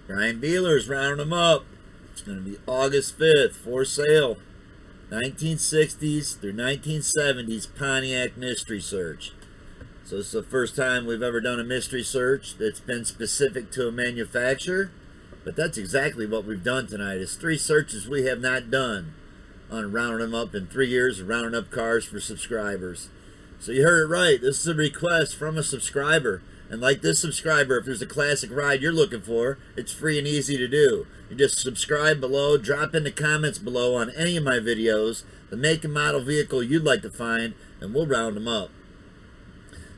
Brian Bealer's rounding them up. It's going to be August 5th for sale. 1960s through 1970s Pontiac mystery search. So this is the first time we've ever done a mystery search that's been specific to a manufacturer. But that's exactly what we've done tonight. It's 3 searches we have not done on rounding them up in 3 years of rounding up cars for subscribers. So you heard it right. This is a request from a subscriber. And like this subscriber, if there's a classic ride you're looking for, it's free and easy to do. You just subscribe below, drop in the comments below on any of my videos, the make and model vehicle you'd like to find, and we'll round them up.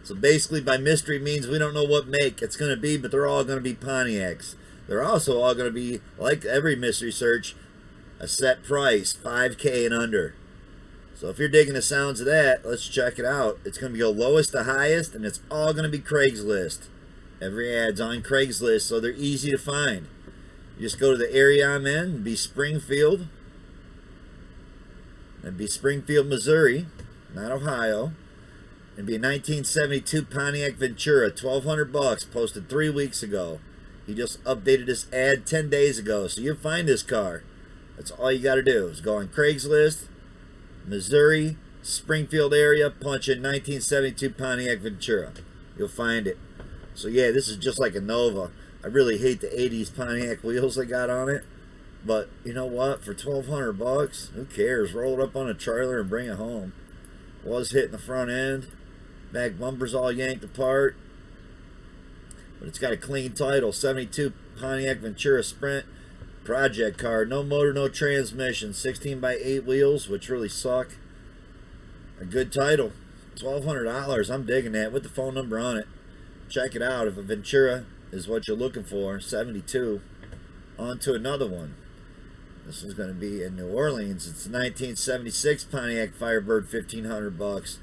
So basically by mystery means we don't know what make it's going to be, but they're all going to be Pontiacs. They're also all going to be, like every mystery search, a set price, $5K and under. So if you're digging the sounds of that, let's check it out. It's going to go lowest to highest, and it's all going to be Craigslist. Every ad's on Craigslist, so they're easy to find. You just go to the area I'm in, and be Springfield. And be Springfield, Missouri, not Ohio. And be a 1972 Pontiac Ventura, $1,200, posted 3 weeks ago. He just updated this ad 10 days ago, so you'll find this car. That's all you got to do is go on Craigslist, Missouri, Springfield area, punch in 1972 Pontiac Ventura. You'll find it. So yeah, this is just like a Nova. I really hate the 80s Pontiac wheels they got on it. But you know what? For $1,200, who cares? Roll it up on a trailer and bring it home. Was hitting the front end. Back bumper's all yanked apart. But it's got a clean title. 72 Pontiac Ventura Sprint. Project car, no motor, no transmission, 16x8 wheels, which really suck. A good title, $1,200. I'm digging that with the phone number on it. Check it out if a Ventura is what you're looking for. 72. On to another one. This is going to be in New Orleans. It's a 1976 Pontiac Firebird, $1,500.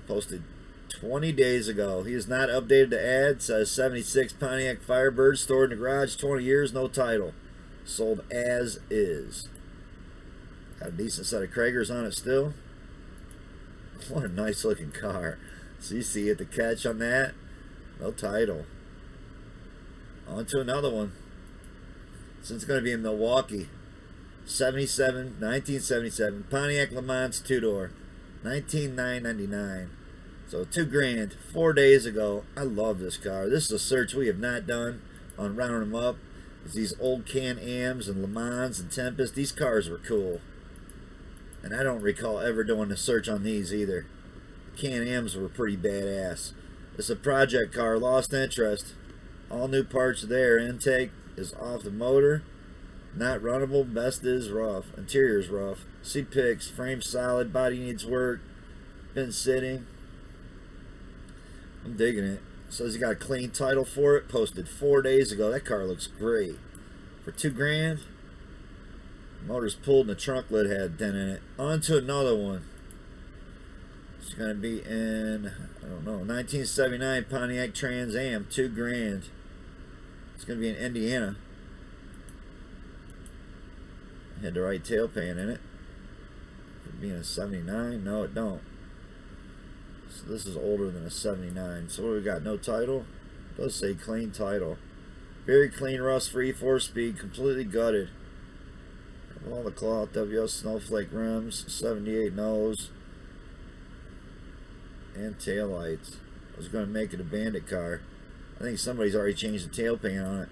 Posted 20 days ago. He has not updated the ad. Says 76 Pontiac Firebird, stored in the garage, 20 years, no title. Sold as is. Got a decent set of Kragers on it still. What a nice looking car. So you see it, the catch on that. No title. On to another one. So it's going to be in Milwaukee. 1977 Pontiac Le Mans 2-door. $19,999. So $2,000 4 days ago. I love this car. This is a search we have not done on rounding them up. It's these old Can-Ams and Le Mans and Tempest. These cars were cool. And I don't recall ever doing a search on these either. Can-Ams were pretty badass. It's a project car, lost interest. All new parts there. Intake is off the motor. Not runnable. Best is rough. Interior is rough. Seat picks. Frame solid. Body needs work. Been sitting. I'm digging it. Says he got a clean title for it. Posted 4 days ago. That car looks great. For $2,000. Motor's pulled and the trunk lid had a dent in it. On to another one. It's going to be in, I don't know, 1979 Pontiac Trans Am. $2,000. It's going to be in Indiana. Had the right tail pan in it. For being a 79. No, it don't. So this is older than a 79. So what do we got? No title? It does say clean title. Very clean, rust-free, 4-speed, completely gutted. All the cloth, WS snowflake rims, 78 nose, and tail lights. I was going to make it a bandit car. I think somebody's already changed the tail pan on it.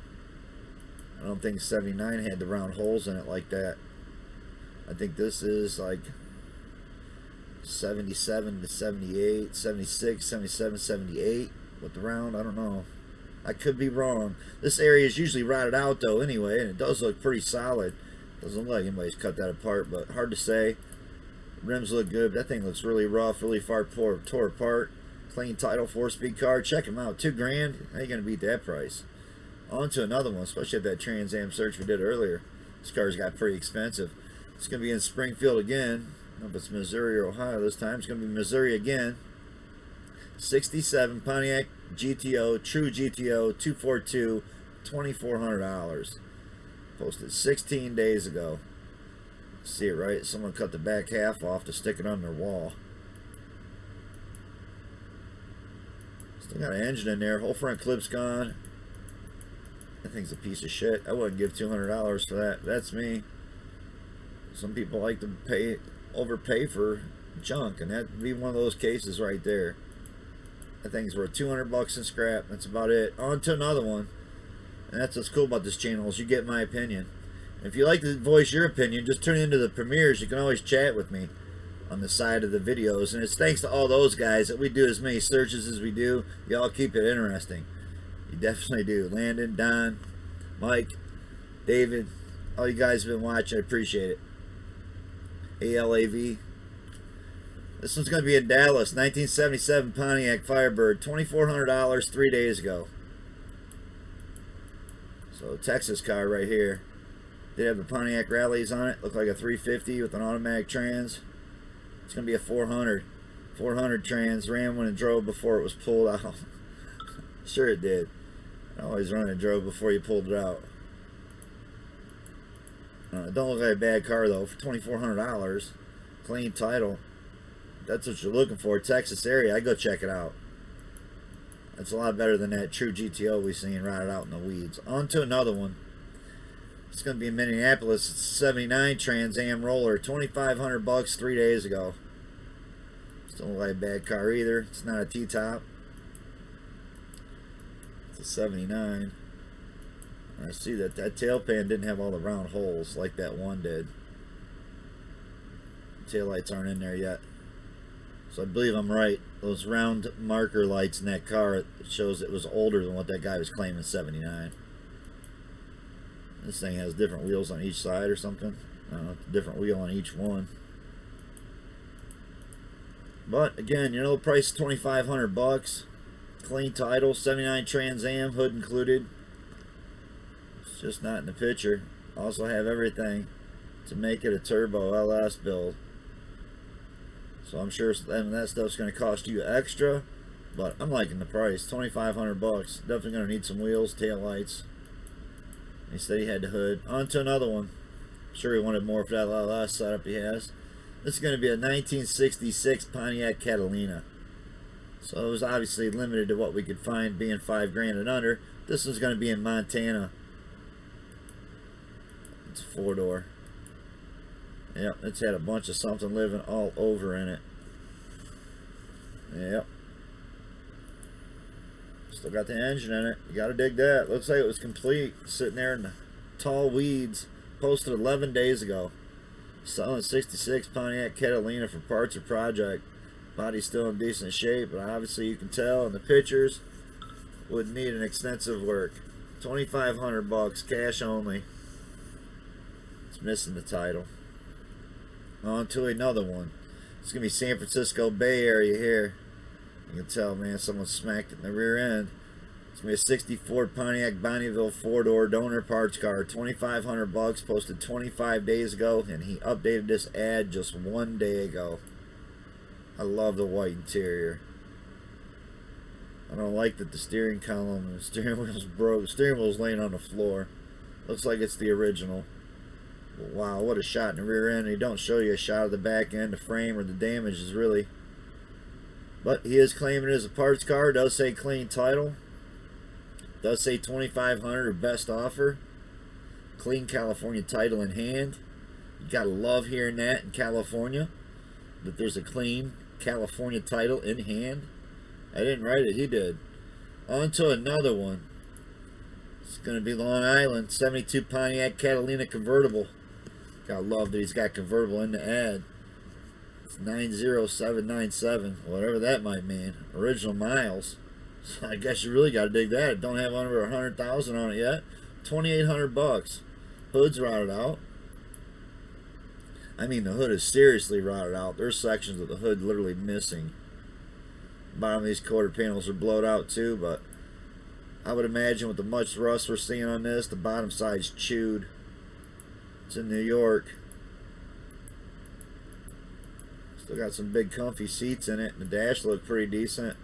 I don't think 79 had the round holes in it like that. I think this is like 77 to 78, 76, 77, 78 with the round. I don't know. I could be wrong. This area is usually rotted out though anyway, and it does look pretty solid. Doesn't look like anybody's cut that apart, but hard to say. Rims look good, but that thing looks really rough, really far tore apart. Clean title, 4-speed car. Check them out. $2,000. How you going to beat that price? On to another one, especially at that Trans Am search we did earlier. This car's got pretty expensive. It's going to be in Springfield again. I don't know if it's Missouri or Ohio this time. It's going to be Missouri again. 67 Pontiac GTO, true GTO, 242, $2,400. Posted 16 days ago. See it right? Someone cut the back half off to stick it on their wall. Still got an engine in there. Whole front clip's gone. That thing's a piece of shit. I wouldn't give $200 for that. That's me. Some people like to overpay for junk, and that'd be one of those cases right there. That thing's worth $200 in scrap. That's about it. On to another one. And that's what's cool about this channel, is you get my opinion. If you like to voice your opinion, just tune into the premieres. You can always chat with me on the side of the videos. And it's thanks to all those guys that we do as many searches as we do. Y'all keep it interesting. You definitely do. Landon, Don, Mike, David, all you guys have been watching. I appreciate it. ALAV. This one's going to be in Dallas. 1977 Pontiac Firebird. $2,400 3 days ago. So Texas car right here. Did have the Pontiac rallies on it. Looked like a 350 with an automatic trans. It's going to be a 400. 400 trans. Ran when it drove before it was pulled out. Sure it did. I always run and drove before you pulled it out. Don't look like a bad car though. For $2,400. Clean title. That's what you're looking for. Texas area. I go check it out. That's a lot better than that true GTO we seen rotted out in the weeds. On to another one. It's going to be in Minneapolis. It's 79 Trans Am roller. $2,500 3 days ago. Still don't look like a bad car either. It's not a T-top. It's a 79. I see that tail pan didn't have all the round holes like that one did. Tail lights aren't in there yet. So I believe I'm right. Those round marker lights in that car, it shows it was older than what that guy was claiming, 79. This thing has different wheels on each side or something. I don't know, different wheel on each one. But again, you know the price is $2,500. Clean title, 79 Trans Am, hood included. It's just not in the picture. Also have everything to make it a turbo LS build. So I'm sure that stuff's going to cost you extra, but I'm liking the price. $2,500. Definitely going to need some wheels, tail lights. He said he had the hood. On to another one. I'm sure he wanted more for that LS setup he has. This is going to be a 1966 Pontiac Catalina. So it was obviously limited to what we could find, being $5 grand and under. This one's going to be in Montana. It's a 4-door. Yep, it's had a bunch of something living all over in it. Yep. Still got the engine in it. You gotta dig that. Looks like it was complete. Sitting there in the tall weeds. Posted 11 days ago. Selling 66 Pontiac Catalina for parts or project. Body's still in decent shape, but obviously you can tell in the pictures would need an extensive work. $2,500, cash only. It's missing the title. On to another one. It's going to be San Francisco Bay Area here. You can tell, man, someone smacked it in the rear end. It's going to be a 64 Pontiac Bonneville 4-door donor parts car. $2,500, posted 25 days ago, and he updated this ad just 1 day ago. I love the white interior. I don't like that the steering column and the steering wheel's broke. The steering wheel's laying on the floor. Looks like it's the original. Wow, what a shot in the rear end. He don't show you a shot of the back end, the frame, or the damages really. But he is claiming it as a parts car. It does say clean title. It does say $2,500 or best offer. Clean California title in hand. You gotta love hearing that in California, that there's a clean California title in hand. I didn't write it, he did. On to another one. It's gonna be Long Island 72 Pontiac Catalina convertible. Gotta love that he's got convertible in the ad. It's 90797, whatever that might mean. Original miles. So I guess you really gotta dig that. It don't have under 100,000 on it yet. $2,800. Hood's rotted out. I mean, the hood is seriously rotted out. There's sections of the hood literally missing. Bottom of these quarter panels are blowed out too, but I would imagine with the much rust we're seeing on this, the bottom side's chewed. It's in New York. Still got some big comfy seats in it, and the dash looked pretty decent.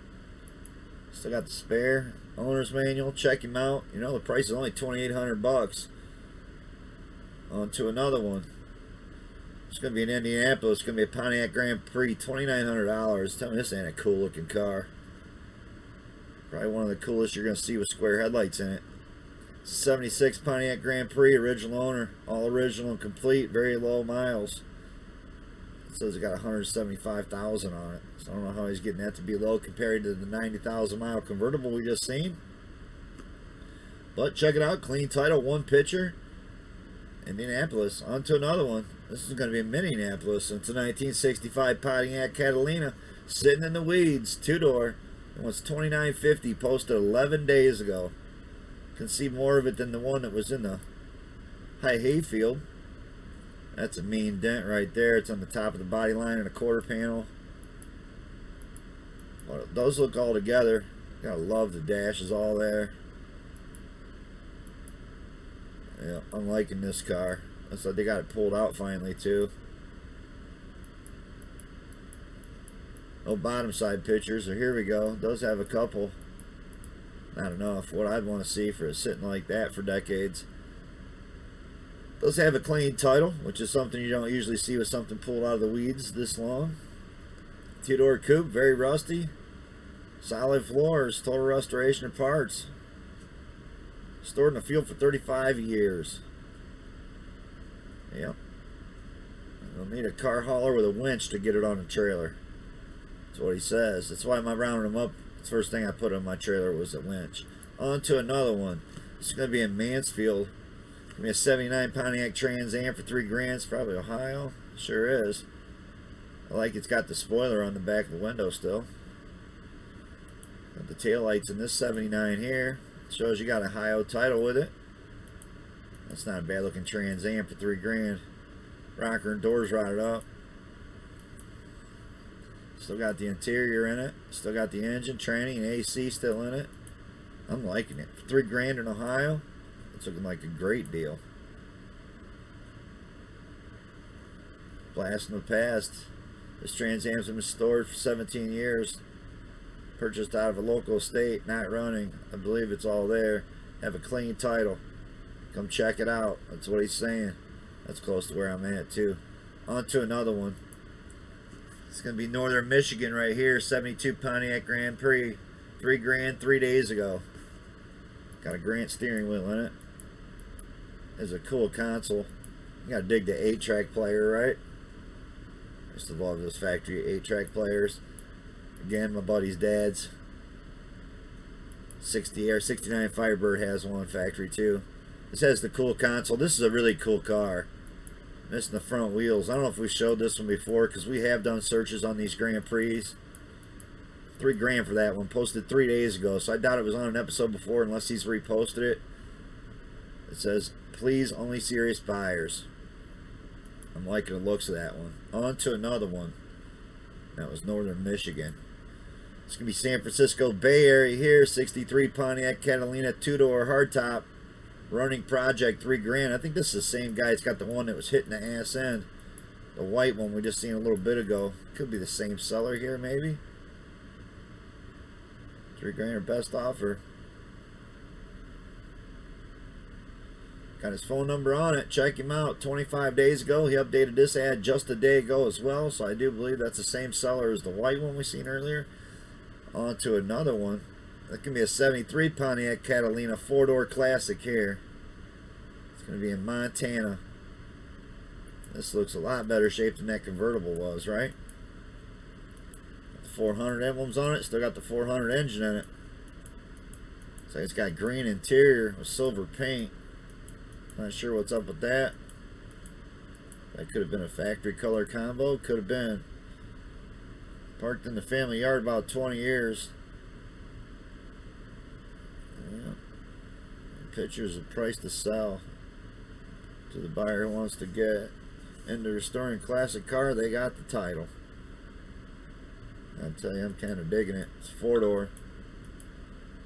Still got the spare owner's manual. Check him out. You know the price is only $2,800. On to another one. It's gonna be in Indianapolis. It's gonna be a Pontiac Grand Prix. $2,900. Tell me this ain't a cool looking car. Probably one of the coolest you're gonna see with square headlights in it. '76 Pontiac Grand Prix, original owner, all original and complete, very low miles. It says it got 175,000 on it. So I don't know how he's getting that to be low compared to the 90,000 mile convertible we just seen. But check it out, clean title, one picture. Indianapolis. On to another one. This is going to be in Minneapolis. It's a 1965 Pontiac Catalina, sitting in the weeds, two-door. It was $29.50, posted 11 days ago. Can see more of it than the one that was in the high hayfield. That's a mean dent right there. It's on the top of the body line and a quarter panel. Well, those look all together. Gotta love the dashes all there. Yeah, I'm liking this car. Looks like they got it pulled out finally too. No bottom side pictures, so here we go. It does have a couple. Not enough. What I'd want to see for it sitting like that for decades. Does have a clean title, which is something you don't usually see with something pulled out of the weeds this long. Two-door coupe, very rusty. Solid floors, total restoration of parts. Stored in the field for 35 years. Yep. You'll need a car hauler with a winch to get it on a trailer. That's what he says. That's why I'm rounding them up. The first thing I put on my trailer was a winch. On to another one. It's going to be in Mansfield. Give me a 79 Pontiac Trans Am for $3,000. It's probably Ohio. Sure is. I like it's got the spoiler on the back of the window still. Got the taillights in this 79 here. Shows you got a Ohio title with it. That's not a bad looking Trans Am for $3,000. Rocker and doors rotted up. Still got the interior in it. Still got the engine, tranny, and AC still in it. I'm liking it. For $3,000 in Ohio, it's looking like a great deal. Blast from the past. This Trans Am's been stored for 17 years. Purchased out of a local estate, not running. I believe it's all there. Have a clean title. Come check it out. That's what he's saying. That's close to where I'm at too. On to another one. It's going to be Northern Michigan right here. 72 Pontiac Grand Prix. $3,000 3 days ago. Got a Grant steering wheel in it. There's a cool console. You got to dig the 8-track player, right? I used to love those factory 8-track players. Again, my buddy's dad's 60 or 69 Firebird has one factory too. This has the cool console. This is a really cool car. Missing the front wheels. I don't know if we showed this one before because we have done searches on these Grand Prix. $3,000 for that one. Posted 3 days ago, so I doubt it was on an episode before unless he's reposted it. It says, please only serious buyers. I'm liking the looks of that one. On to another one. That was Northern Michigan. It's going to be San Francisco Bay Area here. 63 Pontiac Catalina 2-door hardtop. Running project, $3,000. I think this is the same guy. It's got the one that was hitting the ass end. The white one we just seen a little bit ago. Could be the same seller here, maybe. $3,000 or best offer. Got his phone number on it. Check him out. 25 days ago. He updated this ad just a day ago as well. So I do believe that's the same seller as the white one we seen earlier. On to another one. That can be a 73 Pontiac Catalina 4-door classic here. It's going to be in Montana. This looks a lot better shape than that convertible was, right? The 400 emblems on it. Still got the 400 engine in it. So it's got green interior with silver paint. Not sure what's up with that. That could have been a factory color combo. Could have been. Parked in the family yard about 20 years. Yeah. Pictures of price to sell to the buyer who wants to get into restoring classic car. They got the title. I'll tell you, I'm kind of digging it. It's 4-door.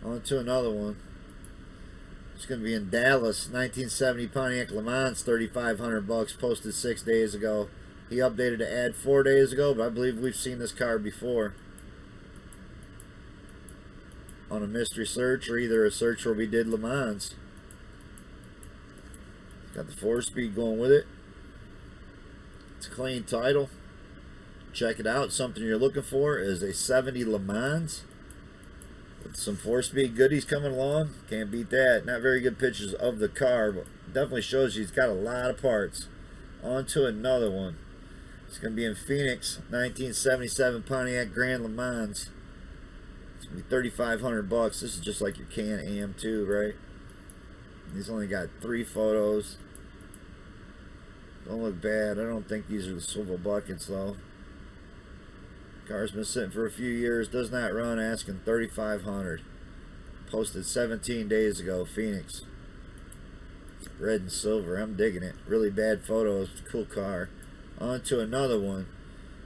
On to another one. It's going to be in Dallas. 1970 Pontiac Le Mans, $3,500. Posted 6 days ago. He updated the ad 4 days ago, but I believe we've seen this car before on a mystery search or either a search where we did Le Mans. Got the 4-speed going with it. It's a clean title. Check it out. Something you're looking for is a 70 Le Mans. With some 4-speed goodies coming along. Can't beat that. Not very good pictures of the car, but definitely shows you he's got a lot of parts. On to another one. It's going to be in Phoenix, 1977 Pontiac Grand Le Mans. It's going to be $3,500. This is just like your Can Am too, right? He's only got 3 photos. Don't look bad. I don't think these are the swivel buckets though. Car's been sitting for a few years. Does not run. Asking $3,500. Posted 17 days ago. Phoenix. Red and silver. I'm digging it. Really bad photos. Cool car. On to another one.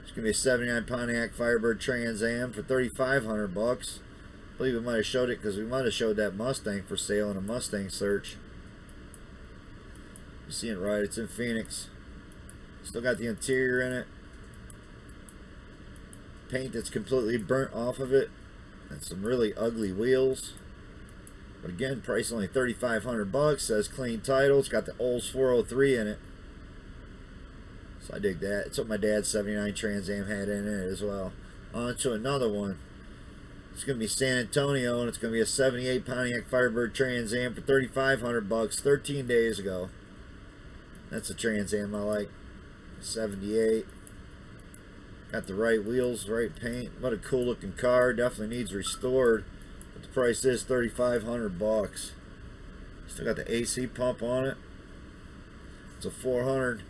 It's gonna be a '79 Pontiac Firebird Trans Am for $3,500. I believe we might have showed it because we might have showed that Mustang for sale in a Mustang search. You see it right? It's in Phoenix. Still got the interior in it. Paint that's completely burnt off of it, and some really ugly wheels. But again, price only $3,500. Says clean title. It's got the Olds 403 in it. So I dig that. It's what my dad's '79 Trans Am had in it as well. On to another one. It's going to be San Antonio, and it's going to be a '78 Pontiac Firebird Trans Am for $3,500. 13 days ago. That's a Trans Am I like. '78. Got the right wheels, right paint. What a cool looking car. Definitely needs restored. But the price is $3,500. Still got the AC pump on it. It's a 400.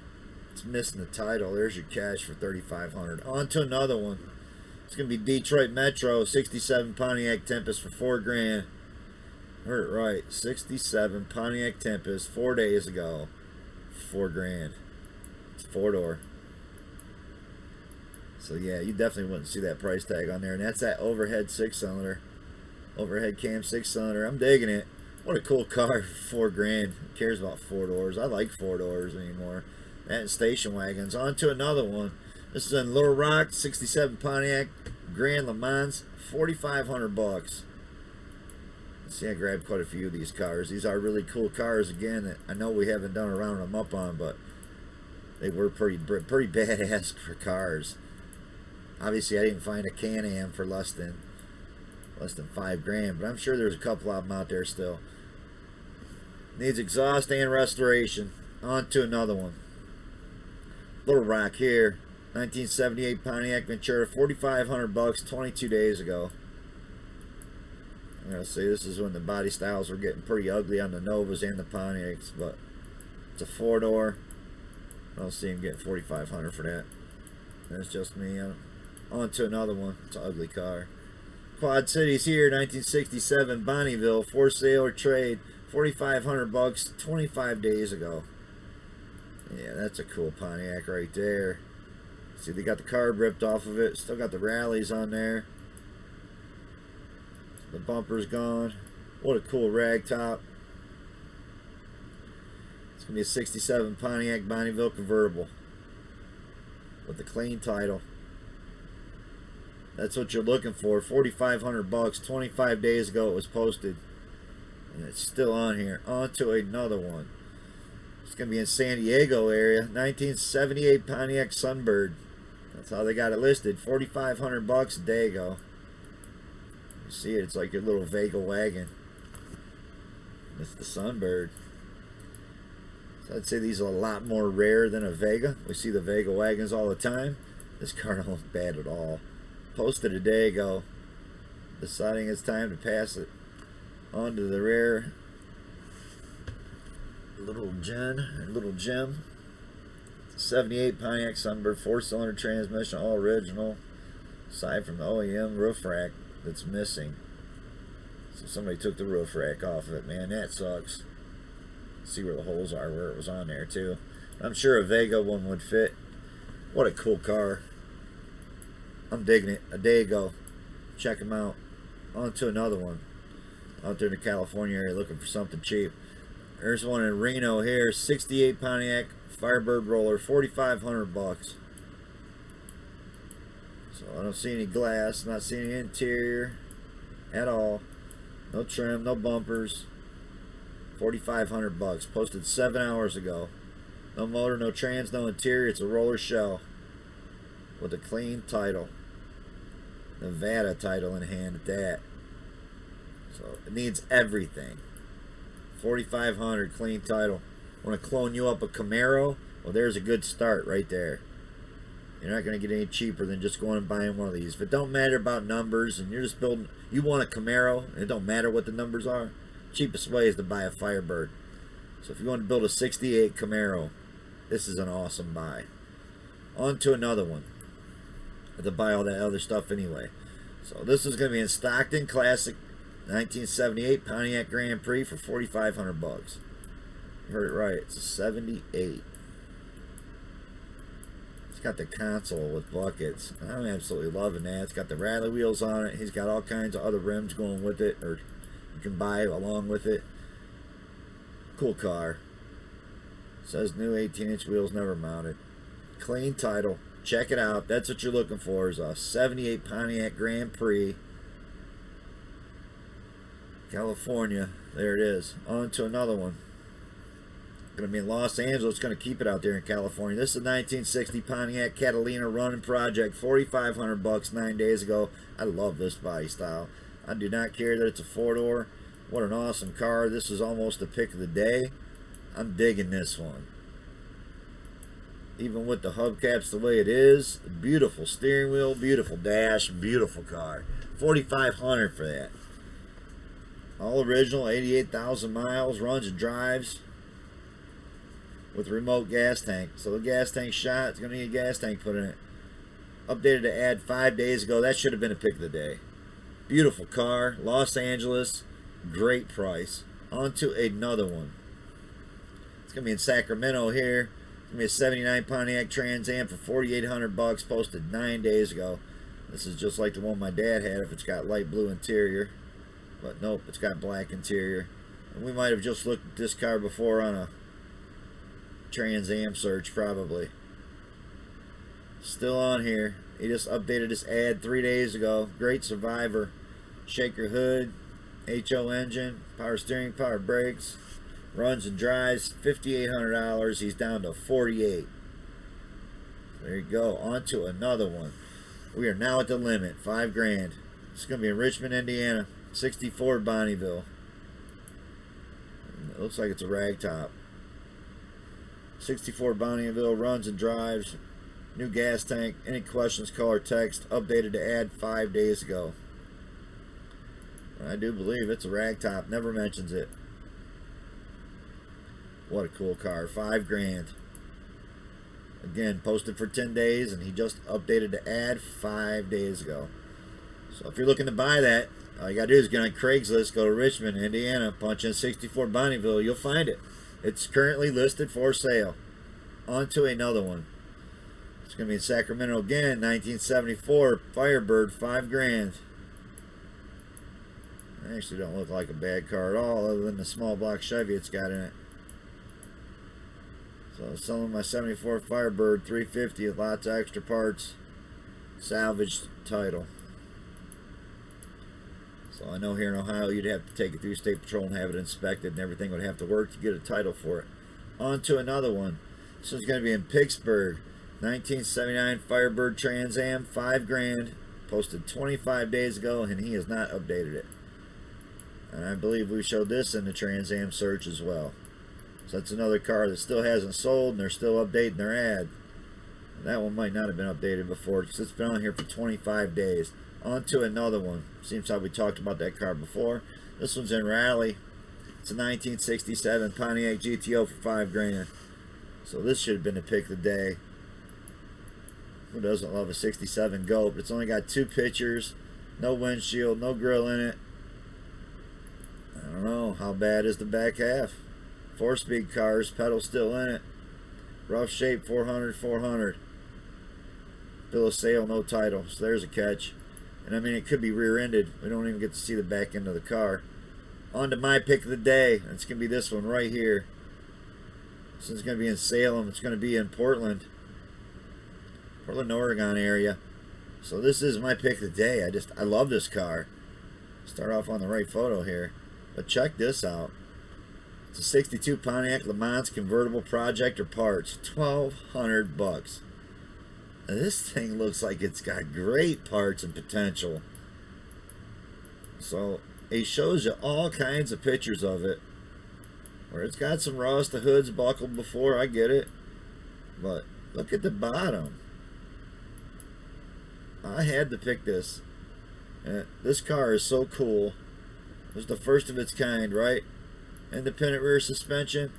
It's missing the title. There's your cash for $3,500. On to another one. It's gonna be Detroit Metro '67 Pontiac Tempest for $4,000. Heard it right. '67 Pontiac Tempest 4 days ago. $4,000. It's a 4-door. So yeah, you definitely wouldn't see that price tag on there. And that's that overhead 6-cylinder. Overhead cam 6-cylinder. I'm digging it. What a cool car for $4,000. Who cares about 4 doors? I like 4 doors anymore. That and station wagons. On to another one. This is in Little Rock, '67 Pontiac Grand Le Mans, $4,500. See, I grabbed quite a few of these cars. These are really cool cars. Again, that I know we haven't done a round them up on, but they were pretty badass for cars. Obviously, I didn't find a Can Am for less than $5,000, but I'm sure there's a couple of them out there still. Needs exhaust and restoration. On to another one. Little Rock here, 1978 Pontiac Ventura, $4,500, 22 days ago. I'm gonna say this is when the body styles were getting pretty ugly on the Novas and the Pontiacs, but it's a 4-door. I don't see him getting $4,500 for that. That's just me. On to another one. It's an ugly car. Quad Cities here, 1967 Bonneville, for sale or trade, $4,500, 25 days ago. Yeah, that's a cool Pontiac right there. See, they got the carb ripped off of it. Still got the rallies on there. The bumper's gone. What a cool rag top. It's going to be a '67 Pontiac Bonneville convertible with the clean title. That's what you're looking for. $4,500. 25 days ago it was posted. And it's still on here. On to another one. It's going to be in San Diego area. 1978 Pontiac Sunbird. That's how they got it listed. $4,500 a day ago. You see it. It's like your little Vega wagon. It's the Sunbird. So I'd say these are a lot more rare than a Vega. We see the Vega wagons all the time. This car don't look bad at all. Posted a day ago. Deciding it's time to pass it on to the rare Little Gem. 78 Pontiac Sunbird, 4-cylinder transmission, all original. Aside from the OEM roof rack that's missing. So somebody took the roof rack off of it, man. That sucks. See where the holes are, where it was on there too. I'm sure a Vega one would fit. What a cool car. I'm digging it. A day ago. Check them out. On to another one. Out there in the California area looking for something cheap. There's one in Reno here. '68 Pontiac Firebird roller, $4,500. So I don't see any glass. Not seeing any interior at all. No trim. No bumpers. $4,500. Posted 7 hours ago. No motor. No trans. No interior. It's a roller shell with a clean title. Nevada title in hand at that. So it needs everything. 4,500 clean title. Want to clone you up a Camaro? Well, there's a good start right there. You're not going to get any cheaper than just going and buying one of these. If it don't matter about numbers and you're just building, you want a Camaro and it don't matter what the numbers are, cheapest way is to buy a Firebird. So if you want to build a 68 Camaro, this is an awesome buy. On to another one. I have to buy all that other stuff anyway. So this is going to be in Stockton Classic 1978 Pontiac Grand Prix for 4,500 bucks. You heard it right. It's a 78. It's got the console with buckets. I'm absolutely loving that. It's got the rally wheels on it. He's got all kinds of other rims going with it, or you can buy along with it. Cool car. Says new 18-inch wheels, never mounted. Clean title. Check it out. That's what you're looking for, is a 78 Pontiac Grand Prix. California. There it is. On to another one. Going to be in Los Angeles. Going to keep it out there in California. This is a 1960 Pontiac Catalina running project. 4,500 bucks 9 days ago. I love this body style. I do not care that it's a four-door. What an awesome car. This is almost the pick of the day. I'm digging this one. Even with the hubcaps the way it is. Beautiful steering wheel. Beautiful dash. Beautiful car. 4,500 for that. All original. 88,000 miles. Runs and drives. With remote gas tank. So the gas tank shot. It's going to need a gas tank put in it. Updated to add 5 days ago. That should have been a pick of the day. Beautiful car. Los Angeles. Great price. On to another one. It's going to be in Sacramento here. It's going to be a 79 Pontiac Trans Am for 4,800 bucks. Posted 9 days ago. This is just like the one my dad had if it's got light blue interior. But nope, it's got black interior. And we might have just looked at this car before on a Trans Am search, probably. Still on here. He just updated this ad 3 days ago. Great survivor. Shaker hood, HO engine, power steering, power brakes, runs and drives. $5,800. He's down to 48. There you go. On to another one. We are now at the limit. 5 grand. It's going to be in Richmond, Indiana. 64 Bonneville. It looks like it's a rag top. 64 Bonneville, runs and drives. New gas tank. Any questions, call or text. Updated to add 5 days ago. I do believe it's a rag top. Never mentions it. What a cool car. 5 grand. Again, posted for 10 days, and he just updated to add 5 days ago. So if you're looking to buy that, all you got to do is get on Craigslist, go to Richmond, Indiana, punch in 64 Bonneville. You'll find it. It's currently listed for sale. On to another one. It's going to be in Sacramento again. 1974 Firebird, 5 grand. It actually don't look like a bad car at all, other than the small block Chevy it's got in it. So I'm selling my 74 Firebird, 350 with lots of extra parts. Salvaged title. So I know here in Ohio you'd have to take it through State Patrol and have it inspected, and everything would have to work to get a title for it. On to another one. This is going to be in Pittsburgh. 1979 Firebird Trans Am, 5 grand. Posted 25 days ago, and he has not updated it. And I believe we showed this in the Trans Am search as well. So that's another car that still hasn't sold, and they're still updating their ad. And that one might not have been updated before, because it's been on here for 25 days. On to another one. Seems like we talked about that car before. This one's in Raleigh. It's a 1967 Pontiac GTO for 5 grand. So this should have been the pick of the day. Who doesn't love a 67 Goat? It's only got 2 pictures, no windshield, no grill in it. I don't know. How bad is the back half? 4-speed cars, pedal still in it. Rough shape, 400. Bill of sale, no title. So there's a catch. And I mean, it could be rear-ended. We don't even get to see the back end of the car. On to my pick of the day. It's going to be this one right here. This one's going to be in Salem. It's going to be in Portland, Oregon area. So this is my pick of the day. I love this car. Start off on the right photo here. But check this out. It's a 62 Pontiac Le Mans convertible project or parts. 1,200 bucks. Now this thing looks like it's got great parts and potential. So he shows you all kinds of pictures of it. Where it's got some rust, the hood's buckled before, I get it. But look at the bottom. I had to pick this. This car is so cool. It was the first of its kind, right? Independent rear suspension.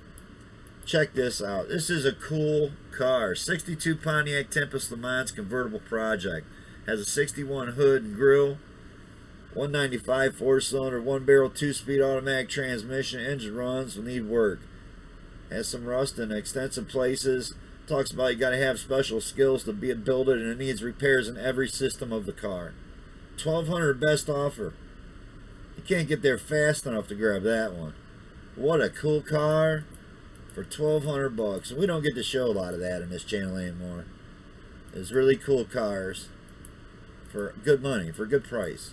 Check this out. This is a cool car. 62 Pontiac Tempest Le Mans convertible project. Has a 61 hood and grille. 195 4-cylinder, 1-barrel, 2-speed automatic transmission. Engine runs will need work. Has some rust in extensive places. Talks about you got to have special skills to build it, and it needs repairs in every system of the car. $1,200 best offer. You can't get there fast enough to grab that one. What a cool car for $1,200. And we don't get to show a lot of that in this channel anymore. It's really cool cars for good money, for a good price.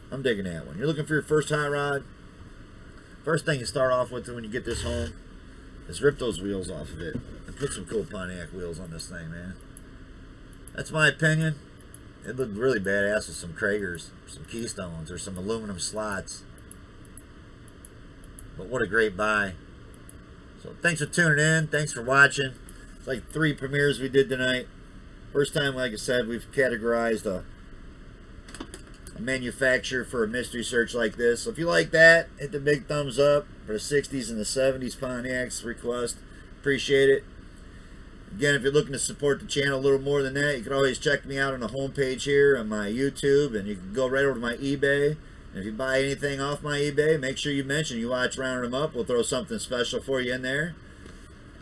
I'm digging that one. You're looking for your first hot rod? First thing you start off with when you get this home is rip those wheels off of it and put some cool Pontiac wheels on this thing, man. That's my opinion. It looked really badass with some Kragers, some Keystones, or some aluminum slots. But what a great buy. So thanks for tuning in. Thanks for watching. It's like 3 premieres we did tonight. First time, like I said, we've categorized a manufacturer for a mystery search like this. So if you like that, hit the big thumbs up for the 60s and the 70s Pontiacs request. Appreciate it. Again, if you're looking to support the channel a little more than that, you can always check me out on the homepage here on my YouTube, and you can go right over to my eBay. And if you buy anything off my eBay, make sure you mention you watch Rounding Them Up. We'll throw something special for you in there.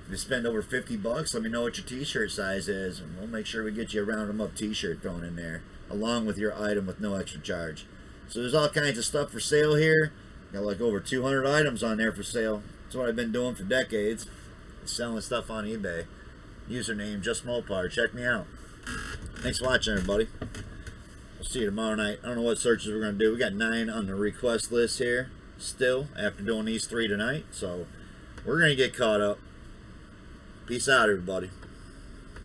If you spend over $50, let me know what your t-shirt size is, and we'll make sure we get you a Round 'em Up t-shirt thrown in there, along with your item with no extra charge. So there's all kinds of stuff for sale here. Got like over 200 items on there for sale. That's what I've been doing for decades, selling stuff on eBay. Username Just Mopar. Check me out. Thanks for watching, everybody. We'll see you tomorrow night. I don't know what searches we're going to do. We got 9 on the request list here still after doing these 3 tonight, so we're going to get caught up. Peace out, everybody.